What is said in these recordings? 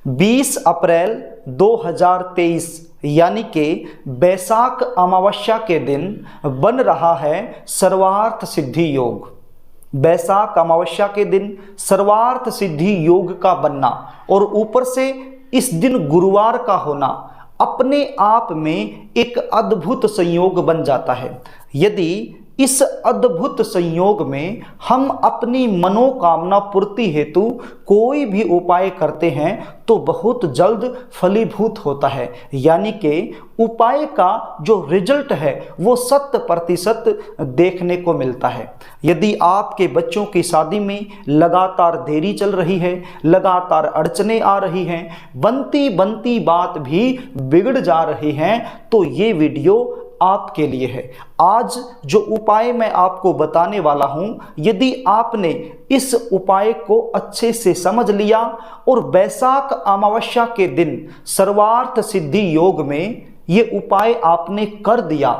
20 अप्रैल 2023 यानी कि बैसाख अमावस्या के दिन बन रहा है सर्वार्थ सिद्धि योग। बैसाख अमावस्या के दिन सर्वार्थ सिद्धि योग का बनना और ऊपर से इस दिन गुरुवार का होना अपने आप में एक अद्भुत संयोग बन जाता है। यदि इस अद्भुत संयोग में हम अपनी मनोकामना पूर्ति हेतु कोई भी उपाय करते हैं तो बहुत जल्द फलीभूत होता है, यानी कि उपाय का जो रिजल्ट है वो 100% देखने को मिलता है। यदि आपके बच्चों की शादी में लगातार देरी चल रही है, लगातार अड़चने आ रही हैं, बनती बनती बात भी बिगड़ जा रही हैं, तो ये वीडियो आपके लिए है। आज जो उपाय मैं आपको बताने वाला हूं, यदि आपने इस उपाय को अच्छे से समझ लिया और बैसाख अमावस्या के दिन सर्वार्थ सिद्धि योग में ये उपाय आपने कर दिया,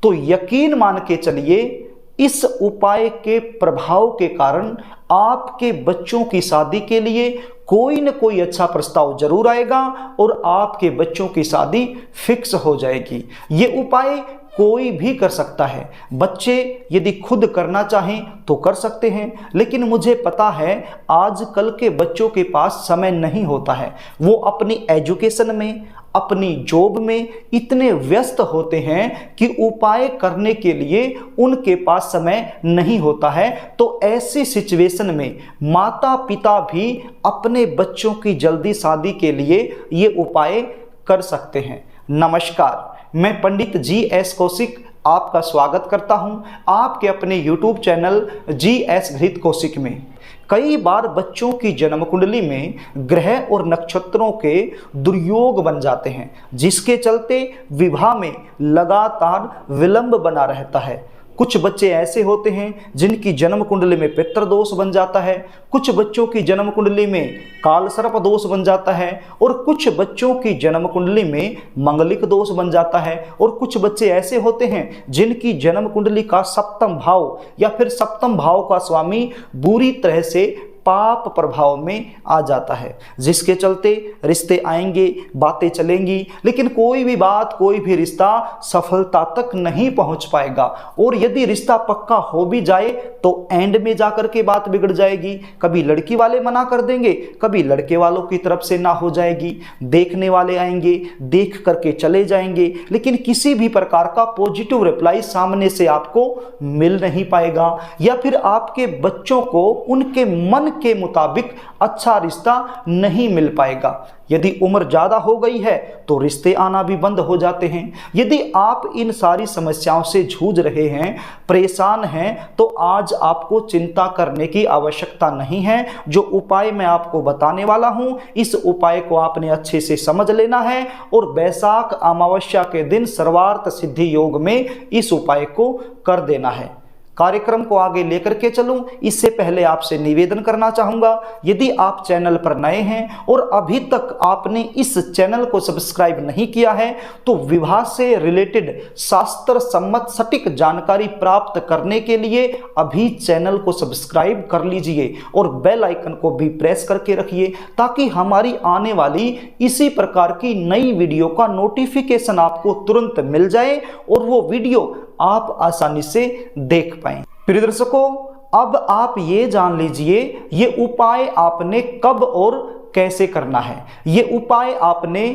तो यकीन मान के चलिए इस उपाय के प्रभाव के कारण आपके बच्चों की शादी के लिए कोई न कोई अच्छा प्रस्ताव जरूर आएगा और आपके बच्चों की शादी फिक्स हो जाएगी। ये उपाय कोई भी कर सकता है। बच्चे यदि खुद करना चाहें तो कर सकते हैं, लेकिन मुझे पता है आजकल के बच्चों के पास समय नहीं होता है। वो अपनी एजुकेशन में, अपनी जॉब में इतने व्यस्त होते हैं कि उपाय करने के लिए उनके पास समय नहीं होता है। तो ऐसी सिचुएशन में माता पिता भी अपने बच्चों की जल्दी शादी के लिए ये उपाय कर सकते हैं। नमस्कार, मैं पंडित GS कौशिक आपका स्वागत करता हूं आपके अपने YouTube चैनल GS घृत कौशिक में। कई बार बच्चों की जन्म कुंडली में ग्रह और नक्षत्रों के दुर्योग बन जाते हैं, जिसके चलते विवाह में लगातार विलंब बना रहता है। कुछ बच्चे ऐसे होते हैं जिनकी जन्म कुंडली में पितृ दोष बन जाता है, कुछ बच्चों की जन्म कुंडली में काल सर्प दोष बन जाता है, और कुछ बच्चों की जन्म कुंडली में मंगलिक दोष बन जाता है, और कुछ बच्चे ऐसे होते हैं जिनकी जन्म कुंडली का सप्तम भाव या फिर सप्तम भाव का स्वामी बुरी तरह से पाप प्रभाव में आ जाता है, जिसके चलते रिश्ते आएंगे, बातें चलेंगी, लेकिन कोई भी बात, कोई भी रिश्ता सफलता तक नहीं पहुंच पाएगा। और यदि रिश्ता पक्का हो भी जाए तो एंड में जाकर के बात बिगड़ जाएगी। कभी लड़की वाले मना कर देंगे, कभी लड़के वालों की तरफ से ना हो जाएगी। देखने वाले आएंगे, देख करके चले जाएंगे, लेकिन किसी भी प्रकार का पॉजिटिव रिप्लाई सामने से आपको मिल नहीं पाएगा, या फिर आपके बच्चों को उनके मन के मुताबिक अच्छा रिश्ता नहीं मिल पाएगा। यदि उम्र ज्यादा हो गई है तो रिश्ते आना भी बंद हो जाते हैं। यदि आप इन सारी समस्याओं से जूझ रहे हैं, परेशान हैं, तो आज आपको चिंता करने की आवश्यकता नहीं है। जो उपाय मैं आपको बताने वाला हूं, इस उपाय को आपने अच्छे से समझ लेना है और बैसाख अमावस्या के दिन सर्वार्थ सिद्धि योग में इस उपाय को कर देना है। कार्यक्रम को आगे लेकर के चलूं, इससे पहले आपसे निवेदन करना चाहूंगा, यदि आप चैनल पर नए हैं और अभी तक आपने इस चैनल को सब्सक्राइब नहीं किया है तो विवाह से रिलेटेड शास्त्र सम्मत सटीक जानकारी प्राप्त करने के लिए अभी चैनल को सब्सक्राइब कर लीजिए और बेल आइकन को भी प्रेस करके रखिए, ताकि हमारी आने वाली इसी प्रकार की नई वीडियो का नोटिफिकेशन आपको तुरंत मिल जाए और वो वीडियो आप आसानी से देख पाएं। प्रिय दर्शकों, अब आप ये जान लीजिए ये उपाय आपने कब और कैसे करना है। ये उपाय आपने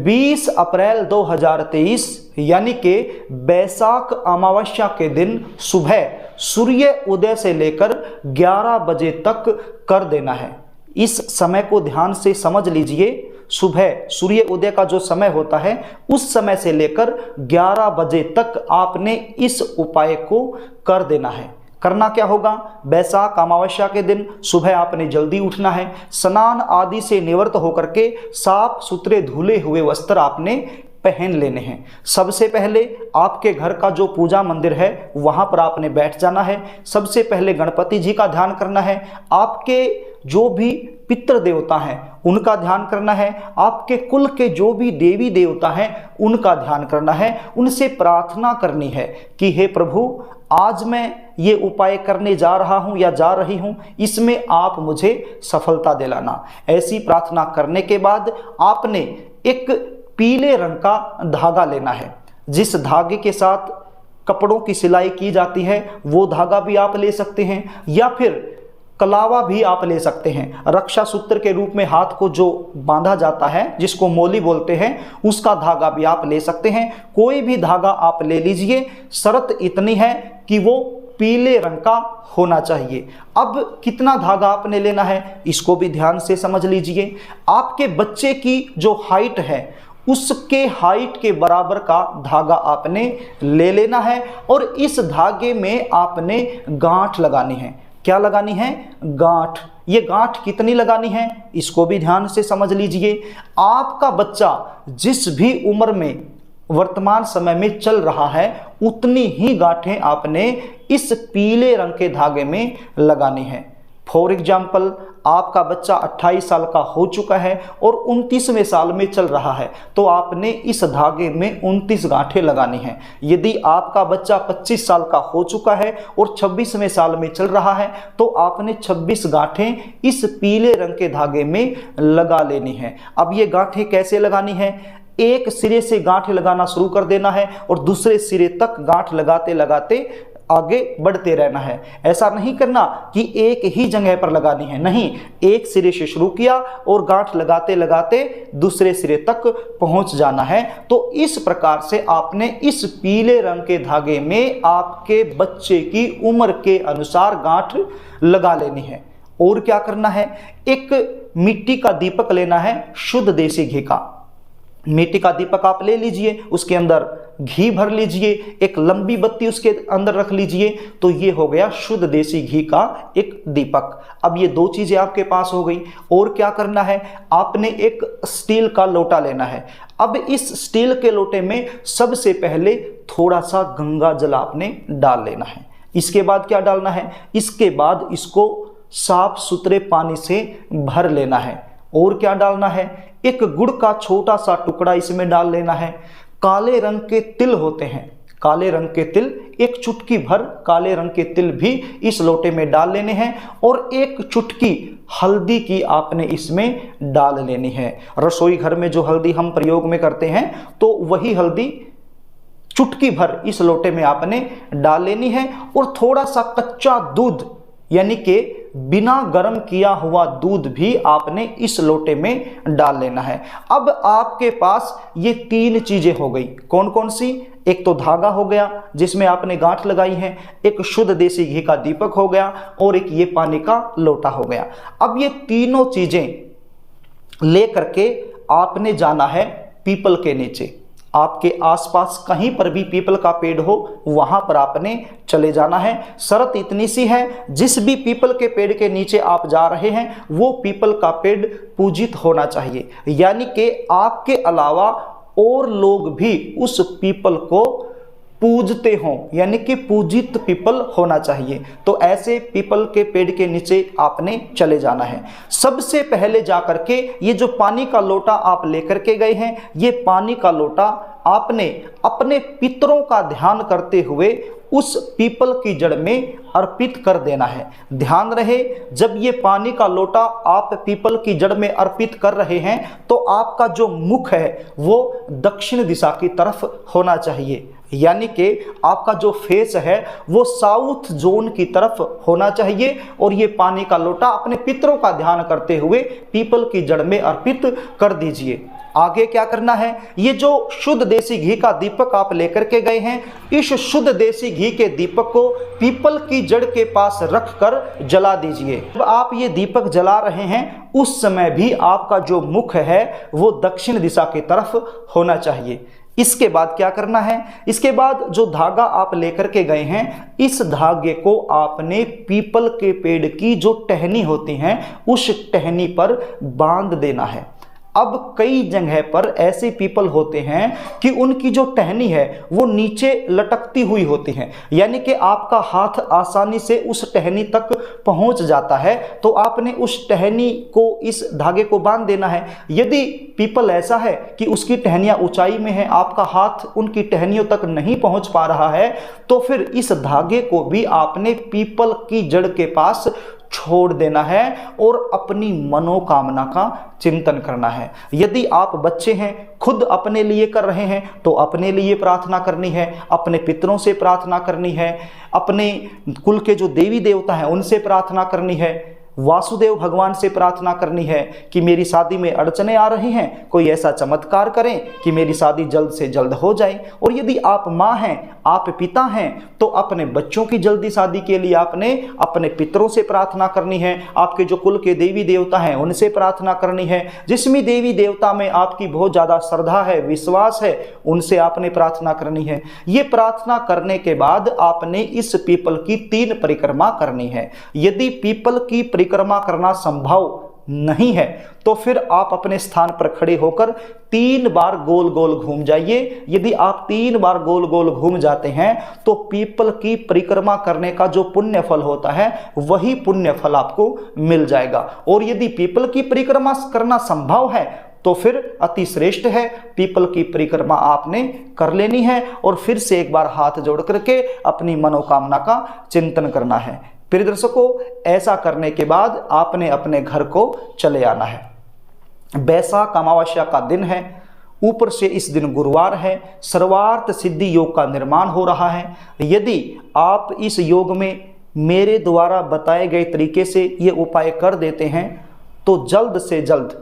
20 अप्रैल 2023 यानी कि बैसाख अमावस्या के दिन सुबह सूर्य उदय से लेकर 11 बजे तक कर देना है। इस समय को ध्यान से समझ लीजिए। सुबह सूर्य उदय का जो समय होता है उस समय से लेकर 11 बजे तक आपने इस उपाय को कर देना है। करना क्या होगा, बैसाख अमावस्या के दिन सुबह आपने जल्दी उठना है, स्नान आदि से निवृत्त होकर के साफ सुथरे धुले हुए वस्त्र आपने पहन लेने हैं। सबसे पहले आपके घर का जो पूजा मंदिर है वहाँ पर आपने बैठ जाना है। सबसे पहले गणपति जी का ध्यान करना है। आपके जो भी पितृ देवता हैं उनका ध्यान करना है। आपके कुल के जो भी देवी देवता हैं उनका ध्यान करना है। उनसे प्रार्थना करनी है कि हे प्रभु, आज मैं ये उपाय करने जा रहा हूँ या जा रही हूँ, इसमें आप मुझे सफलता दिलाना। ऐसी प्रार्थना करने के बाद आपने एक पीले रंग का धागा लेना है। जिस धागे के साथ कपड़ों की सिलाई की जाती है वो धागा भी आप ले सकते हैं, या फिर कलावा भी आप ले सकते हैं। रक्षा सूत्र के रूप में हाथ को जो बांधा जाता है, जिसको मोली बोलते हैं, उसका धागा भी आप ले सकते हैं। कोई भी धागा आप ले लीजिए। शर्त इतनी है कि वो पीले रंग का होना चाहिए। अब कितना धागा आपने लेना है इसको भी ध्यान से समझ लीजिए। आपके बच्चे की जो हाइट है उसके हाइट के बराबर का धागा आपने ले लेना है और इस धागे में आपने गांठ लगानी है। क्या लगानी है? गांठ। ये गांठ कितनी लगानी है इसको भी ध्यान से समझ लीजिए। आपका बच्चा जिस भी उम्र में वर्तमान समय में चल रहा है उतनी ही गांठें आपने इस पीले रंग के धागे में लगानी है। फॉर एग्जाम्पल, आपका बच्चा 28 साल का हो चुका है और 29वें साल में चल रहा है तो आपने इस धागे में 29 गांठें लगानी हैं। यदि आपका बच्चा 25 साल का हो चुका है और 26वें साल में चल रहा है तो आपने 26 गांठें इस पीले रंग के धागे में लगा लेनी है। अब ये गांठें कैसे लगानी है? एक सिरे से गांठ लगाना शुरू कर देना है और दूसरे सिरे तक गांठ लगाते लगाते आगे बढ़ते रहना है। ऐसा नहीं करना कि एक ही जगह पर लगानी है, नहीं, एक सिरे से शुरू किया और गांठ लगाते लगाते दूसरे सिरे तक पहुंच जाना है। तो इस प्रकार से आपने इस पीले रंग के धागे में आपके बच्चे की उम्र के अनुसार गांठ लगा लेनी है। और क्या करना है? एक मिट्टी का दीपक लेना है, शुद्ध देसी घी का। मिट्टी का दीपक आप ले लीजिए, उसके अंदर घी भर लीजिए, एक लंबी बत्ती उसके अंदर रख लीजिए। तो ये हो गया शुद्ध देसी घी का एक दीपक। अब ये दो चीजें आपके पास हो गई। और क्या करना है? आपने एक स्टील का लोटा लेना है। अब इस स्टील के लोटे में सबसे पहले थोड़ा सा गंगा जल आपने डाल लेना है। इसके बाद क्या डालना है? इसके बाद इसको साफ सुथरे पानी से भर लेना है। और क्या डालना है? एक गुड़ का छोटा सा टुकड़ा इसमें डाल लेना है। काले रंग के तिल होते हैं, काले रंग के तिल, एक चुटकी भर काले रंग के तिल भी इस लोटे में डाल लेने हैं। और एक चुटकी हल्दी की आपने इसमें डाल लेनी है। रसोई घर में जो हल्दी हम प्रयोग में करते हैं तो वही हल्दी चुटकी भर इस लोटे में आपने डाल लेनी है। और थोड़ा सा कच्चा दूध, यानी कि बिना गर्म किया हुआ दूध भी आपने इस लोटे में डाल लेना है। अब आपके पास ये तीन चीजें हो गई। कौन कौन सी? एक तो धागा हो गया जिसमें आपने गांठ लगाई है, एक शुद्ध देसी घी का दीपक हो गया और एक ये पानी का लोटा हो गया। अब ये तीनों चीजें लेकर के आपने जाना है पीपल के नीचे। आपके आसपास कहीं पर भी पीपल का पेड़ हो वहां पर आपने चले जाना है। शर्त इतनी सी है, जिस भी पीपल के पेड़ के नीचे आप जा रहे हैं वो पीपल का पेड़ पूजित होना चाहिए, यानी कि आपके अलावा और लोग भी उस पीपल को पूजते हों, यानी कि पूजित पीपल होना चाहिए। तो ऐसे पीपल के पेड़ के नीचे आपने चले जाना है। सबसे पहले जाकर के ये जो पानी का लोटा आप लेकर के गए हैं, ये पानी का लोटा आपने अपने पितरों का ध्यान करते हुए उस पीपल की जड़ में अर्पित कर देना है। ध्यान रहे, जब ये पानी का लोटा आप पीपल की जड़ में अर्पित कर रहे हैं तो आपका जो मुख है वो दक्षिण दिशा की तरफ होना चाहिए, यानी कि आपका जो फेस है वो साउथ जोन की तरफ होना चाहिए। और ये पानी का लोटा अपने पितरों का ध्यान करते हुए पीपल की जड़ में अर्पित कर दीजिए। आगे क्या करना है? ये जो शुद्ध देसी घी का दीपक आप लेकर के गए हैं, इस शुद्ध देसी घी के दीपक को पीपल की जड़ के पास रख कर जला दीजिए। जब आप ये दीपक जला रहे हैं उस समय भी आपका जो मुख है वो दक्षिण दिशा की तरफ होना चाहिए। इसके बाद क्या करना है? इसके बाद जो धागा आप लेकर के गए हैं, इस धागे को आपने पीपल के पेड़ की जो टहनी होती हैं उस टहनी पर बांध देना है। अब कई जगह पर ऐसे पीपल होते हैं कि उनकी जो टहनी है वो नीचे लटकती हुई होती है, यानी कि आपका हाथ आसानी से उस टहनी तक पहुंच जाता है, तो आपने उस टहनी को, इस धागे को बांध देना है। यदि पीपल ऐसा है कि उसकी टहनियां ऊंचाई में है, आपका हाथ उनकी टहनियों तक नहीं पहुंच पा रहा है, तो फिर इस धागे को भी आपने पीपल की जड़ के पास छोड़ देना है और अपनी मनोकामना का चिंतन करना है। यदि आप बच्चे हैं, खुद अपने लिए कर रहे हैं, तो अपने लिए प्रार्थना करनी है, अपने पितरों से प्रार्थना करनी है, अपने कुल के जो देवी देवता हैं उनसे प्रार्थना करनी है, वासुदेव भगवान से प्रार्थना करनी है कि मेरी शादी में अड़चने आ रही हैं, कोई ऐसा चमत्कार करें कि मेरी शादी जल्द से जल्द हो जाए। और यदि आप माँ हैं, आप पिता हैं, तो अपने बच्चों की जल्दी शादी के लिए आपने अपने पितरों से प्रार्थना करनी है, आपके जो कुल के देवी देवता हैं उनसे प्रार्थना करनी है, जिसमें देवी देवता में आपकी बहुत ज़्यादा श्रद्धा है, विश्वास है, उनसे आपने प्रार्थना करनी है। ये प्रार्थना करने के बाद आपने इस पीपल की 3 परिक्रमा करनी है। यदि पीपल की परिक्रमा करना संभव नहीं है तो फिर आप अपने स्थान पर खड़े होकर 3 बार गोल गोल घूम जाइए। यदि आप 3 बार गोल गोल घूम जाते हैं तो पीपल की परिक्रमा करने का जो पुण्य फल होता है वही पुण्य फल आपको मिल जाएगा। और यदि पीपल की परिक्रमा करना संभव है तो फिर अति श्रेष्ठ है, पीपल की परिक्रमा आपने कर लेनी है और फिर से एक बार हाथ जोड़ करके अपनी मनोकामना का चिंतन करना है। प्रिय दर्शकों, ऐसा करने के बाद आपने अपने घर को चले आना है। बैसाख अमावस्या का दिन है, ऊपर से इस दिन गुरुवार है, सर्वार्थ सिद्धि योग का निर्माण हो रहा है। यदि आप इस योग में मेरे द्वारा बताए गए तरीके से ये उपाय कर देते हैं तो जल्द से जल्द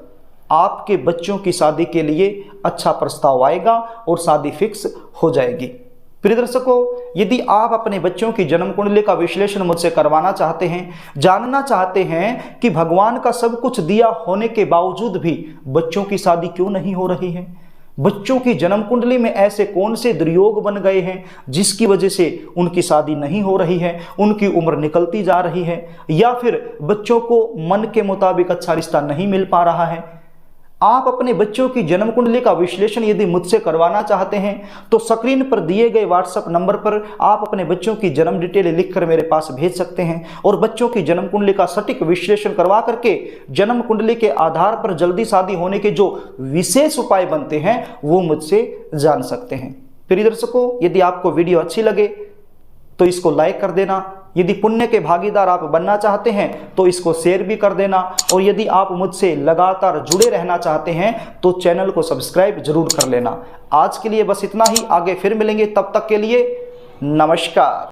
आपके बच्चों की शादी के लिए अच्छा प्रस्ताव आएगा और शादी फिक्स हो जाएगी। प्रिय दर्शकों, यदि आप अपने बच्चों की जन्म कुंडली का विश्लेषण मुझसे करवाना चाहते हैं, जानना चाहते हैं कि भगवान का सब कुछ दिया होने के बावजूद भी बच्चों की शादी क्यों नहीं हो रही है, बच्चों की जन्म कुंडली में ऐसे कौन से दुर्योग बन गए हैं जिसकी वजह से उनकी शादी नहीं हो रही है, उनकी उम्र निकलती जा रही है, या फिर बच्चों को मन के मुताबिक अच्छा रिश्ता नहीं मिल पा रहा है, आप अपने बच्चों की जन्म कुंडली का विश्लेषण यदि मुझसे करवाना चाहते हैं तो स्क्रीन पर दिए गए व्हाट्सएप नंबर पर आप अपने बच्चों की जन्म डिटेल लिखकर मेरे पास भेज सकते हैं और बच्चों की जन्म कुंडली का सटीक विश्लेषण करवा करके जन्म कुंडली के आधार पर जल्दी शादी होने के जो विशेष उपाय बनते हैं वो मुझसे जान सकते हैं। प्रिय दर्शकों, यदि आपको वीडियो अच्छी लगे तो इसको लाइक कर देना, यदि पुण्य के भागीदार आप बनना चाहते हैं तो इसको शेयर भी कर देना, और यदि आप मुझसे लगातार जुड़े रहना चाहते हैं तो चैनल को सब्सक्राइब जरूर कर लेना। आज के लिए बस इतना ही, आगे फिर मिलेंगे, तब तक के लिए नमस्कार।